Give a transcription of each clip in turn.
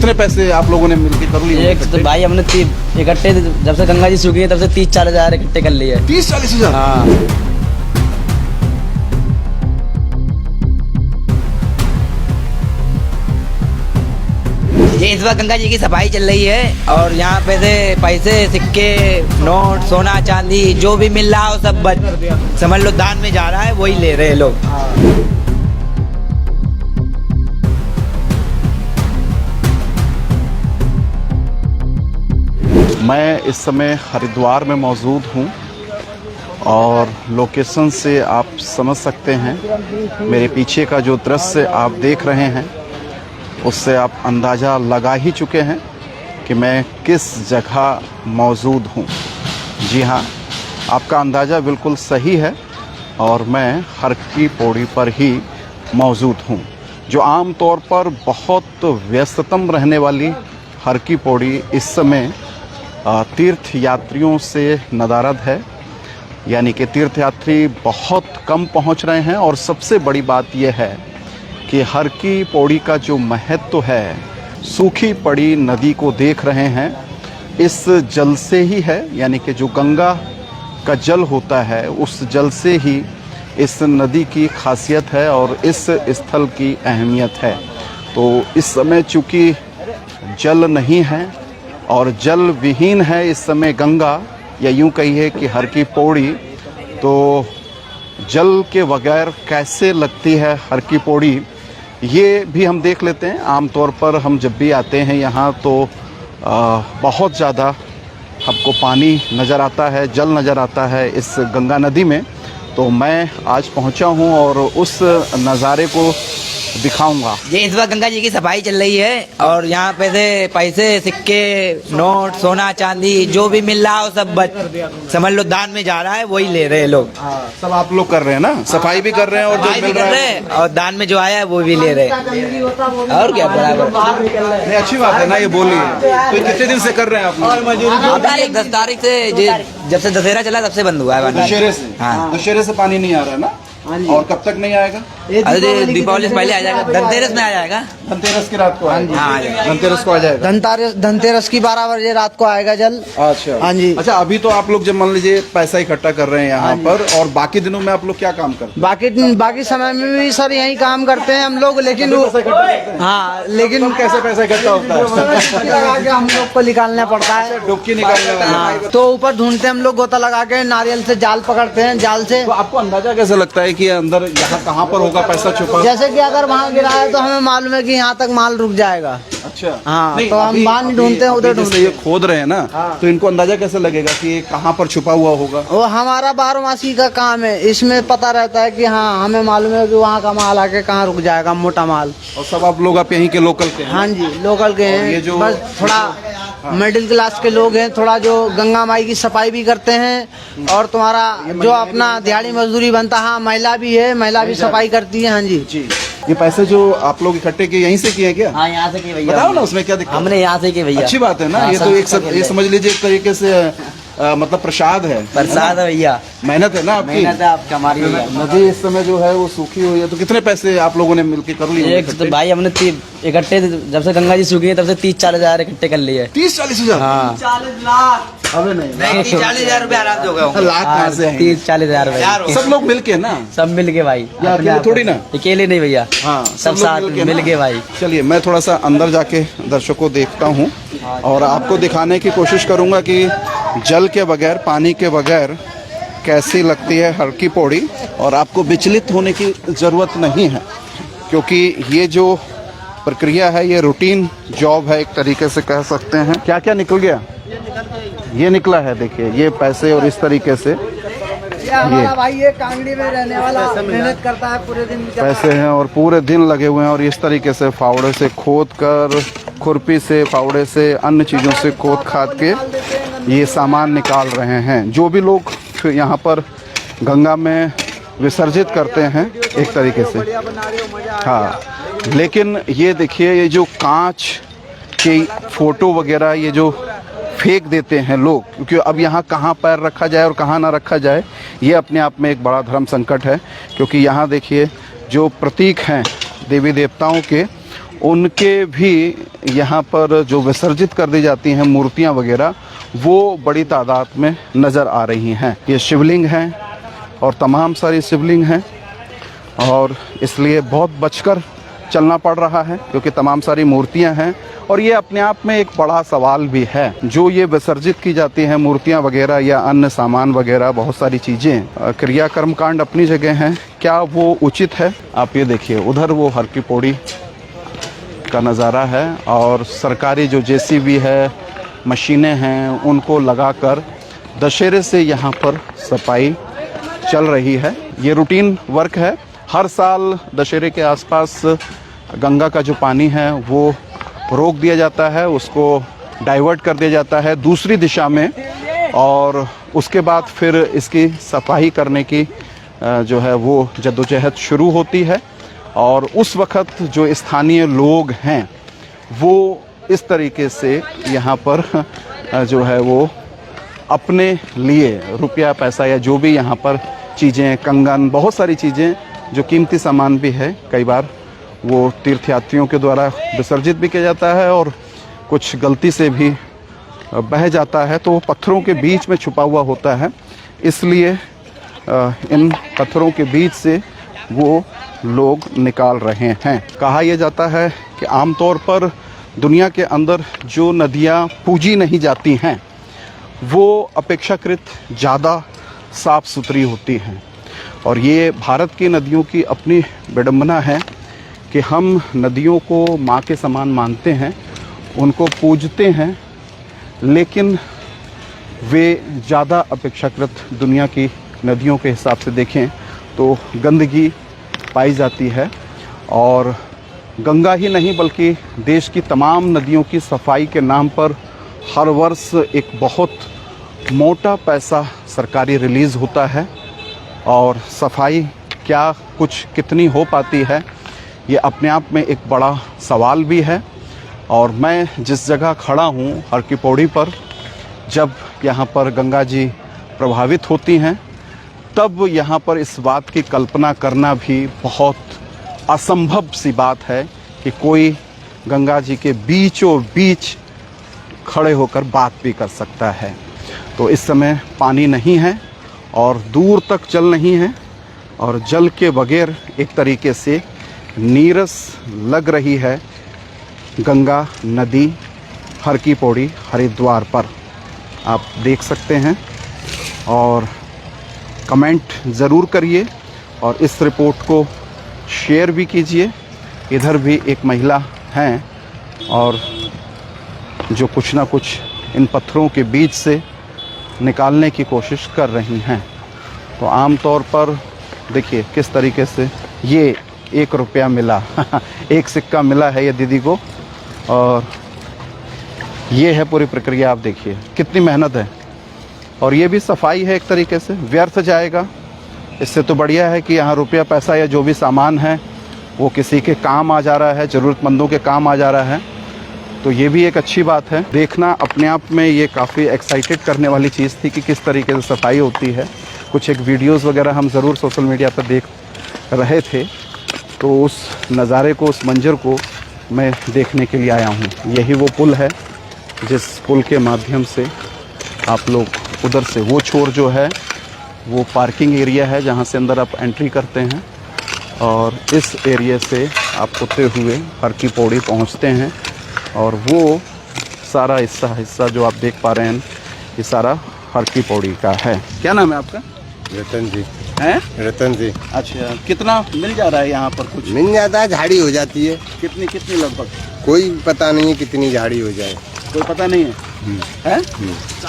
कितने पैसे आप लोगों ने मिलकर कर लिए? एक तो भाई हमने इकट्ठे जब से गंगा जी सूखी है तब से 30-40 हज़ार इकट्ठे कर लिए। 30-40 हज़ार? हाँ। ये इस बार गंगा जी की सफाई चल रही है और यहाँ पे से पैसे, सिक्के, नोट, सोना, चांदी जो भी मिल रहा हो सब समझ लो दान में जा रहा है, वही ले रहे हैं लोग। मैं इस समय हरिद्वार में मौजूद हूँ और लोकेशन से आप समझ सकते हैं, मेरे पीछे का जो दृश्य आप देख रहे हैं उससे आप अंदाज़ा लगा ही चुके हैं कि मैं किस जगह मौजूद हूँ। जी हाँ, आपका अंदाज़ा बिल्कुल सही है और मैं हर की पौड़ी पर ही मौजूद हूँ, जो आम तौर पर बहुत व्यस्ततम रहने वाली हर की पौड़ी इस समय तीर्थ यात्रियों से नदारद है। यानी कि तीर्थयात्री बहुत कम पहुंच रहे हैं और सबसे बड़ी बात यह है कि हर की पौड़ी का जो महत्व है, सूखी पड़ी नदी को देख रहे हैं, इस जल से ही है। यानी कि जो गंगा का जल होता है उस जल से ही इस नदी की खासियत है और इस स्थल की अहमियत है। तो इस समय चूँकि जल नहीं है और जल विहीन है इस समय गंगा, या यूँ कहिए कि हर की पौड़ी, तो जल के बगैर कैसे लगती है हर की पौड़ी, ये भी हम देख लेते हैं। आमतौर पर हम जब भी आते हैं यहाँ तो बहुत ज़्यादा हमको पानी नज़र आता है, जल नज़र आता है इस गंगा नदी में। तो मैं आज पहुँचा हूँ और उस नज़ारे को दिखाऊंगा। ये इस बार गंगा जी की सफाई चल रही है और यहाँ पे से पैसे, सिक्के, नोट, सोना, चांदी जो भी मिल रहा हो सब समझ लो दान में जा रहा है, वही ले रहे हैं लोग। सब आप लोग कर रहे हैं ना, सफाई भी कर रहे हैं और जो मिल रहा है और दान में जो आया है वो भी ले रहे हैं। और क्या बराबर, नहीं अच्छी बात है ना, ये बोलिए। तो कितने दिन से कर रहे हैं आप लोग? अभी 10 तारीख से, जब से दशहरा चला तब से बंद हुआ है। दशहरे से? हाँ, दशहरे से पानी नहीं आ रहा है ना? और कब तक नहीं आएगा? अरे दीपावली से पहले आ जाएगा, धनतेरस में आ जाएगा। धनतेरस की रात को आएगा? हाँ, धनतेरस को आ जाएगा। धनतेरस की 12 बजे रात को आएगा जल। अच्छा, हाँ जी। अच्छा, अभी तो आप लोग जब मान लीजिए पैसा इकट्ठा कर रहे हैं यहाँ पर, और बाकी दिनों में आप लोग क्या काम करते हैं? बाकी समय में भी सर यही काम करते हैं हम लोग, लेकिन हाँ, लेकिन कैसे पैसा इकट्ठा होता है? हम लोग को निकालना पड़ता है, डुबकी निकालने वाला। तो ऊपर ढूंढते हैं हम लोग, गोता लगा के नारियल से जाल पकड़ते हैं, जाल से। तो आपको अंदाजा कैसे लगता है कि अंदर यहाँ कहाँ पर होगा पैसा छुपा? जैसे कि अगर वहाँ गिरा है तो हमें मालूम है कि यहाँ तक माल रुक जाएगा। अच्छा, हाँ, तो हम वहाँ नहीं ढूंढते हैं, उधर ढूंढते हैं। ये खोद रहे हैं ना, तो इनको अंदाजा कैसे लगेगा कि ये कहाँ पर छुपा हुआ होगा? वो हमारा 12 का काम है, इसमें पता रहता है कि हाँ, हमें मालूम है कि वहाँ का माल आके कहाँ रुक जाएगा, मोटा माल। और सब आप लोग आप यहीं के लोकल के हैं? हाँ जी, लोकल के हैं। ये जो बस थोड़ा मिडिल क्लास के लोग हैं, थोड़ा जो गंगा माई की सफाई भी करते हैं और तुम्हारा जो अपना दिहाड़ी मजदूरी बनता है, हाँ, महिला भी है, महिला भी सफाई करती है। हाँ जी। ये पैसे जो आप लोग इकट्ठे किए यहीं से किए क्या? हाँ, यहाँ से किए भैया। बताओ ना, उसमें क्या दिक्कत? हमने यहाँ से किए भैया। अच्छी बात है ना। ये तो ये समझ लीजिए एक तरीके से मतलब प्रसाद है। प्रसाद है भैया, मेहनत है ना आपकी। मेहनत है आपका, हमारी भैया। नदी इस समय जो है वो सूखी हुई है, तो कितने पैसे आप लोगों ने मिलकर कर लिए? एक तो भाई हमने इकट्ठे जब से गंगा जी सूखी है तब से 30-40 हज़ार इकट्ठे कर लिए। 30-40 हज़ार? हाँ, 40 लाख। अबे नहीं, 40 हज़ार रुपए आराम से हो गए। लाख कहाँ से हैं? 30-40 हज़ार रुपए सब लोग मिलके ना, सब मिल के भाई, अकेले थोड़ी ना। अकेले नहीं भैया, हाँ, सब साथ मिल के भाई। चलिए मैं थोड़ा सा अंदर जाके दर्शकों को देखता हूँ और आपको दिखाने की कोशिश करूँगा कि जल के बगैर, पानी के बगैर कैसी लगती है हर की पौड़ी। और आपको विचलित होने की ज़रूरत नहीं है, क्योंकि ये जो प्रक्रिया है ये रूटीन जॉब है, एक तरीके से कह सकते हैं। क्या क्या निकल गया? ये निकला है, देखिए ये पैसे, और इस तरीके से हमारा भाई ये कांगड़ी में रहने वाला मेहनत करता है पूरे दिन, पैसे हैं और पूरे दिन लगे हुए हैं। और इस तरीके से फावड़े से खोद कर, खुरपी से, फावड़े से, अन्य चीज़ों से खोद खाद के ये सामान निकाल रहे हैं, जो भी लोग यहाँ पर गंगा में विसर्जित करते हैं एक तरीके से। हाँ, लेकिन ये देखिए, ये जो कांच की फ़ोटो वगैरह ये जो फेंक देते हैं लोग, क्योंकि अब यहाँ कहाँ पैर रखा जाए और कहाँ ना रखा जाए, ये अपने आप में एक बड़ा धर्म संकट है। क्योंकि यहाँ देखिए जो प्रतीक हैं देवी देवताओं के, उनके भी यहाँ पर जो विसर्जित कर दी जाती हैं मूर्तियाँ वगैरह, वो बड़ी तादाद में नज़र आ रही हैं। ये शिवलिंग हैं और तमाम सारी शिवलिंग हैं, और इसलिए बहुत बचकर चलना पड़ रहा है क्योंकि तमाम सारी मूर्तियां हैं। और ये अपने आप में एक बड़ा सवाल भी है, जो ये विसर्जित की जाती हैं मूर्तियां वगैरह या अन्य सामान वगैरह, बहुत सारी चीज़ें, क्रियाकर्म कांड अपनी जगह हैं, क्या वो उचित है? आप ये देखिए, उधर वो हर की पौड़ी का नज़ारा है और सरकारी जो जेसीबी है, मशीनें हैं, उनको लगाकर दशहरे से यहाँ पर सफाई चल रही है। ये रूटीन वर्क है। हर साल दशहरे के आसपास गंगा का जो पानी है वो रोक दिया जाता है, उसको डाइवर्ट कर दिया जाता है दूसरी दिशा में, और उसके बाद फिर इसकी सफाई करने की जो है वो जद्दोजहद शुरू होती है। और उस वक्त जो स्थानीय लोग हैं वो इस तरीके से यहाँ पर जो है वो अपने लिए रुपया पैसा या जो भी यहाँ पर चीज़ें, कंगन, बहुत सारी चीज़ें जो कीमती सामान भी है, कई बार वो तीर्थयात्रियों के द्वारा विसर्जित भी किया जाता है और कुछ गलती से भी बह जाता है तो वो पत्थरों के बीच में छुपा हुआ होता है। इसलिए इन पत्थरों के बीच से वो लोग निकाल रहे हैं। कहा यह जाता है कि आमतौर पर दुनिया के अंदर जो नदियाँ पूजी नहीं जाती हैं वो अपेक्षाकृत ज़्यादा साफ़ सुथरी होती हैं, और ये भारत की नदियों की अपनी विडंबना है कि हम नदियों को माँ के समान मानते हैं, उनको पूजते हैं, लेकिन वे ज़्यादा अपेक्षाकृत दुनिया की नदियों के हिसाब से देखें तो गंदगी पाई जाती है। और गंगा ही नहीं बल्कि देश की तमाम नदियों की सफाई के नाम पर हर वर्ष एक बहुत मोटा पैसा सरकारी रिलीज़ होता है, और सफाई क्या कुछ कितनी हो पाती है ये अपने आप में एक बड़ा सवाल भी है। और मैं जिस जगह खड़ा हूँ हर की पौड़ी पर, जब यहाँ पर गंगा जी प्रभावित होती हैं तब यहाँ पर इस बात की कल्पना करना भी बहुत असंभव सी बात है कि कोई गंगा जी के बीचों बीच खड़े होकर बात भी कर सकता है। तो इस समय पानी नहीं है और दूर तक जल नहीं है, और जल के बगैर एक तरीके से नीरस लग रही है गंगा नदी हर की पौड़ी हरिद्वार पर, आप देख सकते हैं। और कमेंट ज़रूर करिए और इस रिपोर्ट को शेयर भी कीजिए। इधर भी एक महिला हैं और जो कुछ ना कुछ इन पत्थरों के बीच से निकालने की कोशिश कर रही हैं। तो आम तौर पर देखिए किस तरीके से ये 1 रुपया मिला एक सिक्का मिला है ये दीदी को, और ये है पूरी प्रक्रिया। आप देखिए कितनी मेहनत है, और ये भी सफाई है एक तरीके से, व्यर्थ जाएगा। इससे तो बढ़िया है कि यहाँ रुपया पैसा या जो भी सामान है वो किसी के काम आ जा रहा है, ज़रूरतमंदों के काम आ जा रहा है। तो ये भी एक अच्छी बात है। देखना अपने आप में ये काफ़ी एक्साइटेड करने वाली चीज़ थी कि किस तरीके से सफाई होती है। कुछ एक वीडियोस वगैरह हम ज़रूर सोशल मीडिया पर देख रहे थे, तो उस नज़ारे को, उस मंजर को मैं देखने के लिए आया हूँ। यही वो पुल है जिस पुल के माध्यम से आप लोग उधर से, वो छोर जो है वो पार्किंग एरिया है जहाँ से अंदर आप एंट्री करते हैं, और इस एरिया से आप होते हुए हर की पौड़ी पहुँचते हैं। और वो सारा हिस्सा जो आप देख पा रहे हैं ये सारा हर की पौड़ी का है। क्या नाम है आपका? रतन जी। हैं? रतन जी। अच्छा, कितना मिल जा रहा है यहाँ पर? कुछ मिल जाता है, झाड़ी हो जाती है। कितनी लगभग? कोई पता नहीं है कितनी झाड़ी हो जाए, कोई पता नहीं है। हैं?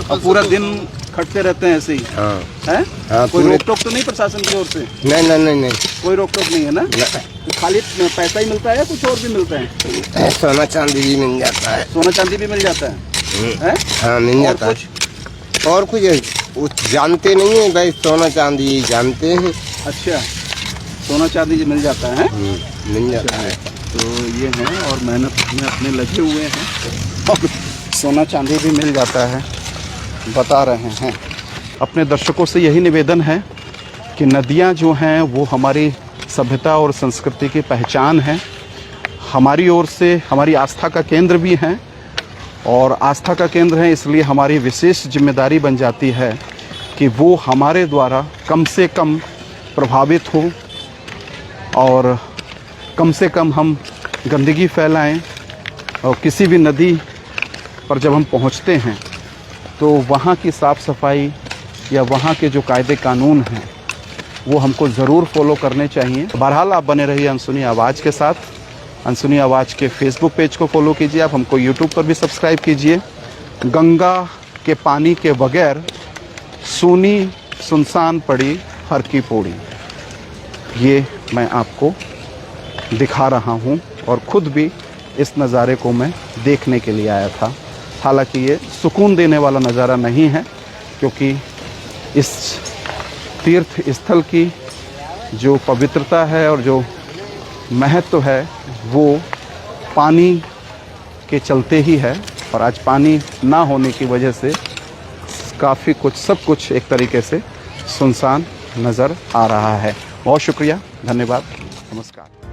और पूरा दिन खटते रहते हैं ऐसे ही? हाँ। हैं? हाँ, कोई पूरे- रोक टोक तो नहीं प्रशासन की ओर से? नहीं नहीं नहीं नहीं, कोई रोक टोक नहीं है ना? तो खाली पैसा ही मिलता है या कुछ और भी मिलता है? सोना चांदी भी मिल जाता है। सोना चांदी भी मिल जाता है? हैं? हाँ मिल और जाता है। कुछ? और कुछ वो जानते नहीं है भाई, सोना चांदी जानते हैं। अच्छा, सोना चांदी मिल जाता है? मिल जाता है। तो ये हैं और मेहनत में अपने लगे हुए हैं और सोना चांदी भी मिल जाता है, बता रहे हैं। अपने दर्शकों से यही निवेदन है कि नदियाँ जो हैं वो हमारी सभ्यता और संस्कृति की पहचान है। हमारी ओर से हमारी आस्था का केंद्र भी हैं और आस्था का केंद्र है, इसलिए हमारी विशेष जिम्मेदारी बन जाती है कि वो हमारे द्वारा कम से कम प्रभावित हो और कम से कम हम गंदगी फैलाएं। और किसी भी नदी पर जब हम पहुंचते हैं तो वहाँ की साफ़ सफाई या वहाँ के जो कायदे कानून हैं वो हमको ज़रूर फॉलो करने चाहिए। बहरहाल आप बने रहिए अनसुनी आवाज़ के साथ। अनसुनी आवाज़ के फेसबुक पेज को फॉलो कीजिए, आप हमको यूट्यूब पर भी सब्सक्राइब कीजिए। गंगा के पानी के बगैर सूनी सुनसान पड़ी हर की पौड़ी, ये मैं आपको दिखा रहा हूँ और ख़ुद भी इस नज़ारे को मैं देखने के लिए आया था। हालांकि ये सुकून देने वाला नज़ारा नहीं है, क्योंकि इस तीर्थ स्थल की जो पवित्रता है और जो महत्व है वो पानी के चलते ही है। और आज पानी ना होने की वजह से काफ़ी कुछ सब कुछ एक तरीके से सुनसान नज़र आ रहा है। बहुत शुक्रिया, धन्यवाद, नमस्कार।